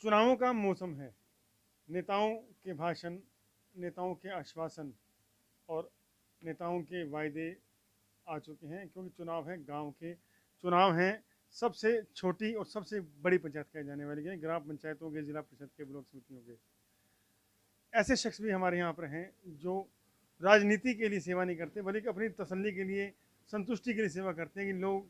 चुनावों का मौसम है। नेताओं के भाषण, नेताओं के आश्वासन और नेताओं के वायदे आ चुके हैं, क्योंकि चुनाव है गांव के। चुनाव हैं सबसे छोटी और सबसे बड़ी पंचायत कही जाने वाली है, ग्राम पंचायतों के, जिला परिषद के, ब्लॉक समितियों के। ऐसे शख्स भी हमारे यहाँ पर हैं जो राजनीति के लिए सेवा नहीं करते, बल्कि अपनी तसल्ली के लिए, संतुष्टि के लिए सेवा करते हैं, कि लोग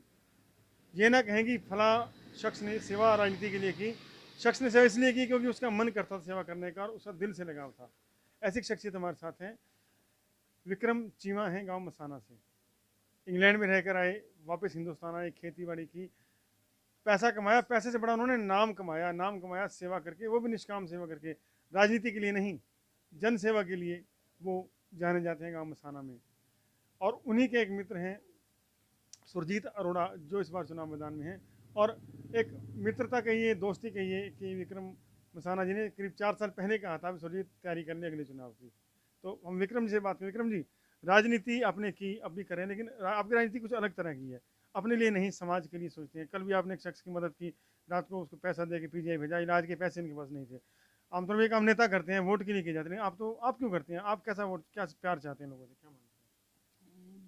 ये ना कहें कि फला शख्स ने सेवा राजनीति के लिए की। शख्स ने सेवा इसलिए की क्योंकि उसका मन करता था सेवा करने का और उसका दिल से लगाव था। ऐसी शख्सियत हमारे साथ हैं। विक्रम चीमा हैं गांव मसाना से। इंग्लैंड में रहकर आए, वापस हिंदुस्तान आए, खेती बाड़ी की, पैसा कमाया, पैसे से बड़ा उन्होंने नाम कमाया। नाम कमाया सेवा करके, वो भी निष्काम सेवा करके, राजनीति के लिए नहीं, जन सेवा के लिए वो जाने जाते हैं गांव मसाना में। और उन्हीं के एक मित्र हैं सुरजीत अरोड़ा, जो इस बार चुनाव मैदान में हैं। और एक मित्रता कहिए, दोस्ती कहिए, कि विक्रम मसाना जी ने करीब 4 साल पहले कहा था सुरजीत तैयारी कर ले अगले चुनाव की। तो हम विक्रम जी से बात करें। विक्रम जी, राजनीति आपने की, अब भी करें, लेकिन आपकी राजनीति कुछ अलग तरह की है। अपने लिए नहीं, समाज के लिए सोचते हैं। कल भी आपने एक शख्स की मदद की, रात को उसको पैसा दे के पीजीआई भेजा, इलाज के पैसे इनके पास नहीं थे। आमतौर पर एक आम नेता करते हैं, वोट के लिए किए जाते हैं। आप क्यों करते हैं? आप कैसा वोट, क्या प्यार चाहते हैं लोगों से, क्या मानते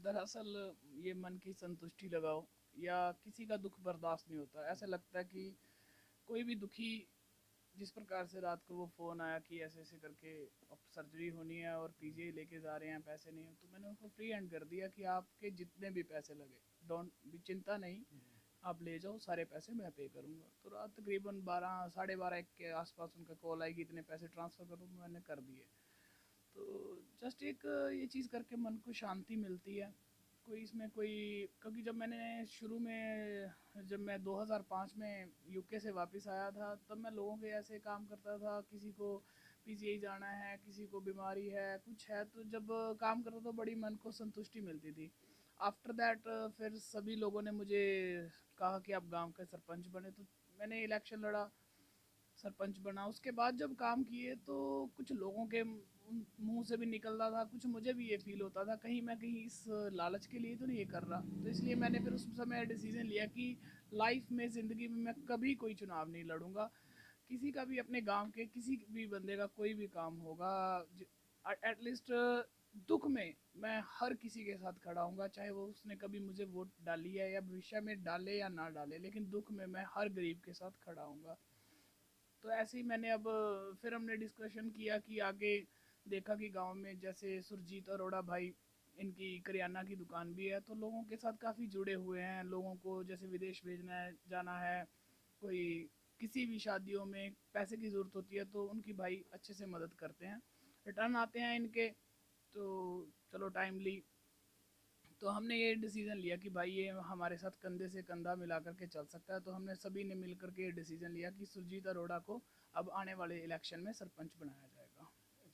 दरअसल ये मन की संतुष्टि लगाओ या किसी का दुख बर्दाश्त नहीं होता। ऐसा लगता है कि कोई भी दुखी, जिस प्रकार से रात को वो फ़ोन आया कि ऐसे ऐसे करके अब सर्जरी होनी है और पीजीआई लेके जा रहे हैं, पैसे नहीं है, तो मैंने उनको फ्री हैंड कर दिया कि आपके जितने भी पैसे लगे, डोंट भी, चिंता नहीं, आप ले जाओ, सारे पैसे मैं पे करूँगा। तो रात तकरीबन 12, साढ़े 12, 1 के आसपास उनका कॉल आई कि इतने पैसे ट्रांसफ़र करो, मैंने कर दिए। तो जस्ट एक ये चीज़ करके मन को शांति मिलती है। कोई इसमें कोई, क्योंकि जब मैंने शुरू में, जब मैं 2005 में यूके से वापस आया था, तब मैं लोगों के ऐसे काम करता था, किसी को पीजीआई जाना है, किसी को बीमारी है, कुछ है, तो जब काम करता तो बड़ी मन को संतुष्टि मिलती थी। आफ्टर दैट फिर सभी लोगों ने मुझे कहा कि आप गांव के सरपंच बने, तो मैंने इलेक्शन लड़ा, सरपंच बना। उसके बाद जब काम किए तो कुछ लोगों के मुंह से भी निकलता था, कुछ मुझे भी ये फील होता था कहीं मैं कहीं इस लालच के लिए तो नहीं ये कर रहा। तो इसलिए मैंने फिर उस समय डिसीजन लिया कि लाइफ में, ज़िंदगी में मैं कभी कोई चुनाव नहीं लड़ूंगा। किसी का भी, अपने गांव के किसी भी बंदे का कोई भी काम होगा, एटलीस्ट दुख में मैं हर किसी के साथ खड़ा हूँगा, चाहे वो उसने कभी मुझे वोट डाली है या भविष्य में डाले या ना डाले, लेकिन दुख में मैं हर गरीब के साथ खड़ा हूँगा। तो ऐसे ही मैंने अब, फिर हमने डिस्कशन किया कि आगे देखा कि गांव में जैसे सुरजीत अरोड़ा भाई, इनकी करियाना की दुकान भी है, तो लोगों के साथ काफ़ी जुड़े हुए हैं। लोगों को जैसे विदेश भेजना है, जाना है, कोई किसी भी शादियों में पैसे की ज़रूरत होती है, तो उनकी भाई अच्छे से मदद करते हैं। रिटर्न आते हैं इनके, तो चलो टाइमली। तो हमने ये डिसीजन लिया कि भाई ये हमारे साथ कंधे से कंधा मिला करके चल सकता है, तो हमने सभी ने मिल करके ये डिसीजन लिया कि सुरजीत अरोड़ा को अब आने वाले इलेक्शन में सरपंच बनाया जाएगा। हैं?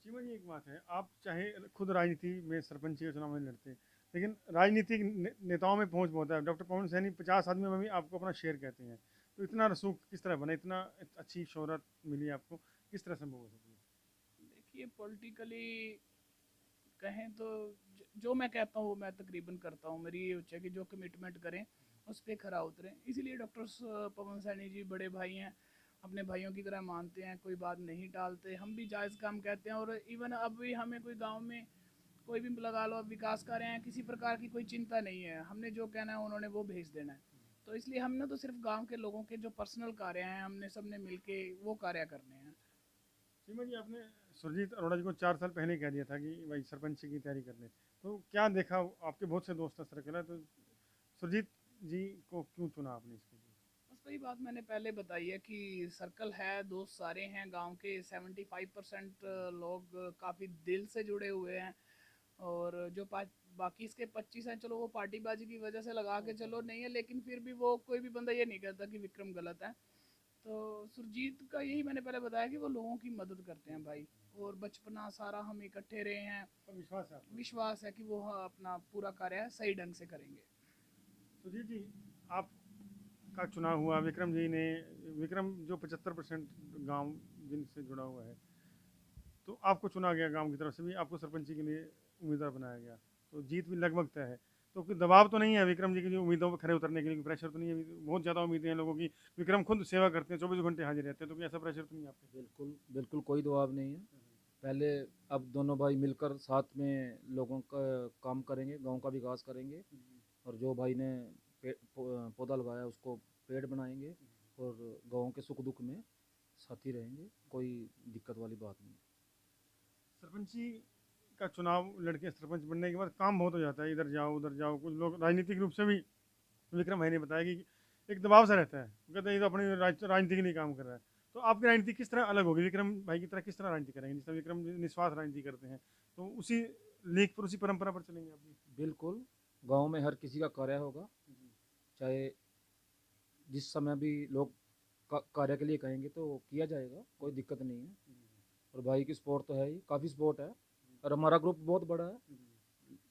जीवन जी, एक बात है, आप चाहे खुद राजनीति में सरपंची के चुनाव में लड़ते, लेकिन राजनीतिक नेताओं में पहुंच बहुत है। डॉक्टर पवन सैनी 50 आदमियों में भी आपको अपना शेर कहते हैं। तो इतना रसूख किस तरह बने, इतना अच्छी शोहरत मिली आपको, किस तरह संभव हो सकी? देखिए, पॉलिटिकली कहें तो जो मैं कहता हूँ वो मैं तकरीबन करता हूँ। मेरी ये इच्छा है कि जो कमिटमेंट करें उस पर खरा उतरें। इसीलिए डॉक्टर पवन सैनी जी बड़े भाई हैं, अपने भाइयों की तरह मानते हैं, कोई बात नहीं टालते। हम भी जायज़ काम कहते हैं, और इवन अब भी हमें कोई गांव में कोई भी लगा लो विकास कार्य हैं, किसी प्रकार की कोई चिंता नहीं है। हमने जो कहना है उन्होंने वो भेज देना है। तो इसलिए हमने तो सिर्फ गांव के लोगों के जो पर्सनल कार्य हैं, हमने सबने मिलके वो कार्य करने हैं। सीमा जी, आपने सुरजीत अरोड़ा जी को 4 साल पहले ही कह दिया था कि भाई सरपंच की तैयारी कर ले। तो क्या देखा, आपके बहुत से दोस्त हैं सर्कल है, तो सुरजीत जी को क्यों चुना आपने इसके लिए? बस वही बात मैंने पहले बताई है कि सर्कल है, दोस्त सारे हैं गांव के। 75% लोग काफ़ी दिल से जुड़े हुए हैं। और जो बाकी इसके 25 हैं, चलो वो पार्टीबाजी की वजह से लगा के चलो नहीं है, लेकिन फिर भी वो कोई भी बंदा ये नहीं कहता कि विक्रम गलत है। तो सुरजीत का यही मैंने पहले बताया कि वो लोगों की मदद करते हैं भाई, और बचपना सारा हम इकट्ठे रहे हैं। तो विश्वास है आपको? विश्वास है कि वो अपना पूरा कार्य सही ढंग से करेंगे। सुरजीत जी, आपका चुनाव हुआ, विक्रम जी ने, विक्रम जो 75% गांव जिनसे जुड़ा हुआ है, तो आपको चुना गया गांव की तरफ से भी, आपको सरपंची के लिए उम्मीदवार बनाया गया, तो जीत भी लगभग तय है। तो कोई दबाव तो नहीं है विक्रम जी की जो उम्मीदों पर खरे उतरने के लिए, प्रेशर तो नहीं है? बहुत ज़्यादा उम्मीदें हैं लोगों की, विक्रम खुद सेवा करते हैं, 24 घंटे हाजिर रहते हैं, तो कोई ऐसा प्रेशर तो नहीं है आप पे? बिल्कुल बिल्कुल कोई दबाव नहीं है। पहले अब दोनों भाई मिलकर साथ में लोगों का काम करेंगे, गांव का विकास करेंगे, और जो भाई ने पौधा लगाया उसको पेड़ बनाएंगे, और गांव के सुख दुख में साथी रहेंगे, कोई दिक्कत वाली बात नहीं। सरपंची का चुनाव लड़के सरपंच बनने के बाद काम बहुत हो जाता है, इधर जाओ उधर जाओ, कुछ लोग राजनीतिक रूप से भी, विक्रम भाई ने बताया कि एक दबाव सा रहता है, कहते हैं ये तो अपनी राजनीति के लिए काम कर रहा है। तो आपकी राजनीति किस तरह अलग होगी, विक्रम भाई की तरह किस तरह राजनीति करेंगे? जिस तरह विक्रम जी निस्वार्थ राजनीति करते हैं, तो उसी लीक पर, उसी परंपरा पर चलेंगे आप भी? बिल्कुल, गांव में हर किसी का कार्य होगा, चाहे जिस समय भी लोग कार्य के लिए कहेंगे तो किया जाएगा, कोई दिक्कत नहीं है। और भाई की सपोर्ट तो है ही, काफ़ी सपोर्ट है, और हमारा ग्रुप बहुत बड़ा है,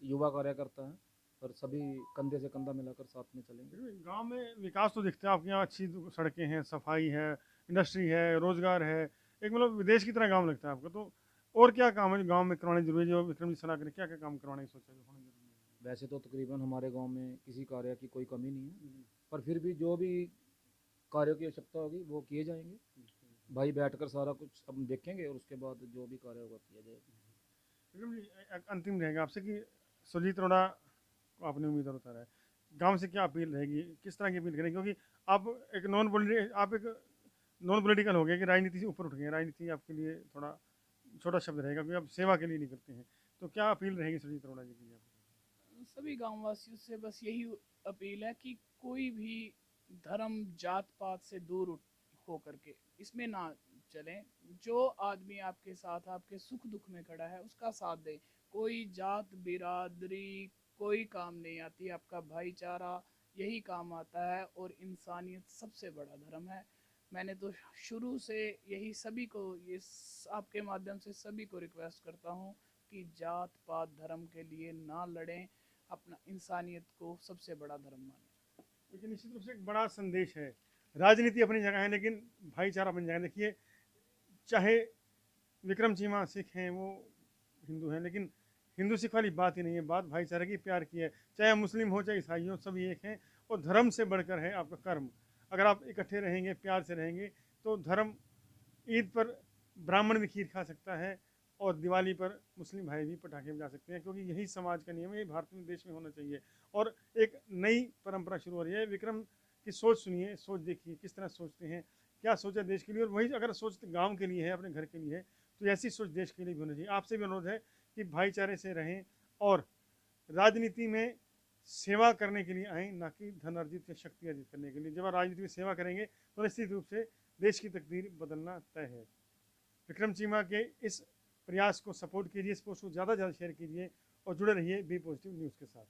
युवा कार्यकर्ता है, और सभी कंधे से कंधा मिलाकर साथ में चलेंगे। गांव में विकास तो दिखता है आपके यहाँ, अच्छी सड़कें हैं, सफाई है, इंडस्ट्री है, रोजगार है, एक मतलब विदेश की तरह गांव लगता है आपको। तो और क्या काम है जो गांव में करवाने जरूरी है, जो विक्रम जी सलाह करें, क्या क्या काम करवाने की सोचा है जो होना जरूरी है? वैसे तो तकरीबन हमारे गांव में किसी कार्य की कोई कमी नहीं है, पर फिर भी जो भी कार्यों की आवश्यकता होगी वो किए जाएंगे। भाई बैठकर सारा कुछ हम देखेंगे, और उसके बाद जो भी कार्य होगा किया जाएगा। विक्रम जी अंतिम रहेगा आपसे कि सुरजीत अरोड़ा को आपने उम्मीदवार उतारा है, गांव से क्या अपील रहेगी, किस तरह की अपील करेंगे? क्योंकि आप एक नॉन पॉलिटिकल हो गए कि राजनीति से ऊपर उठ गए, राजनीति आपके लिए थोड़ा छोटा शब्द रहेगा क्योंकि आप सेवा के लिए नहीं करते हैं। तो क्या अपील रहेगी सुरजीत अरोड़ा जी की आपको? सभी गांव वासियों से बस यही अपील है कि कोई भी धर्म जात पात से दूर हो करके इसमें ना चलें। जो आदमी आपके साथ आपके सुख दुख में खड़ा है उसका साथ दें। कोई जात बिरादरी कोई काम नहीं आती, आपका भाईचारा यही काम आता है, और इंसानियत सबसे बड़ा धर्म है। मैंने तो शुरू से यही सभी को, ये आपके माध्यम से सभी को रिक्वेस्ट करता हूँ कि जात पात धर्म के लिए ना लड़ें, अपना इंसानियत को सबसे बड़ा धर्म माने। क्योंकि निश्चित रूप से एक बड़ा संदेश है, राजनीति अपनी जगह है लेकिन भाईचारा अपनी जगह। देखिए, चाहे विक्रम चीमा सिख हैं, वो हिंदू हैं, लेकिन हिंदू सिख वाली बात ही नहीं है, बात भाईचारे की, प्यार की है। चाहे मुस्लिम हो चाहे ईसाई हो, सभी एक हैं, और धर्म से बढ़कर है आपका कर्म। अगर आप इकट्ठे रहेंगे, प्यार से रहेंगे, तो धर्म, ईद पर ब्राह्मण भी खीर खा सकता है, और दिवाली पर मुस्लिम भाई भी पटाखे बजा सकते हैं, क्योंकि यही समाज का नियम है, यही भारत में, देश में होना चाहिए। और एक नई परंपरा शुरू हो रही है। विक्रम की सोच सुनिए, सोच देखिए किस तरह सोचते हैं, क्या सोचा देश के लिए, और वही अगर सोच गांव के लिए है, अपने घर के लिए है, तो ऐसी सोच देश के लिए भी होनी चाहिए। आपसे भी अनुरोध है कि भाईचारे से रहें और राजनीति में सेवा करने के लिए आएँ, ना कि धन अर्जित या शक्ति अर्जित करने के लिए। जब आप राजनीति में सेवा करेंगे तो निश्चित रूप से देश की तकदीर बदलना तय है। विक्रम चीमा के इस प्रयास को सपोर्ट कीजिए, इस पोस्ट को ज़्यादा से ज़्यादा शेयर कीजिए, और जुड़े रहिए बी पॉजिटिव न्यूज़ के साथ।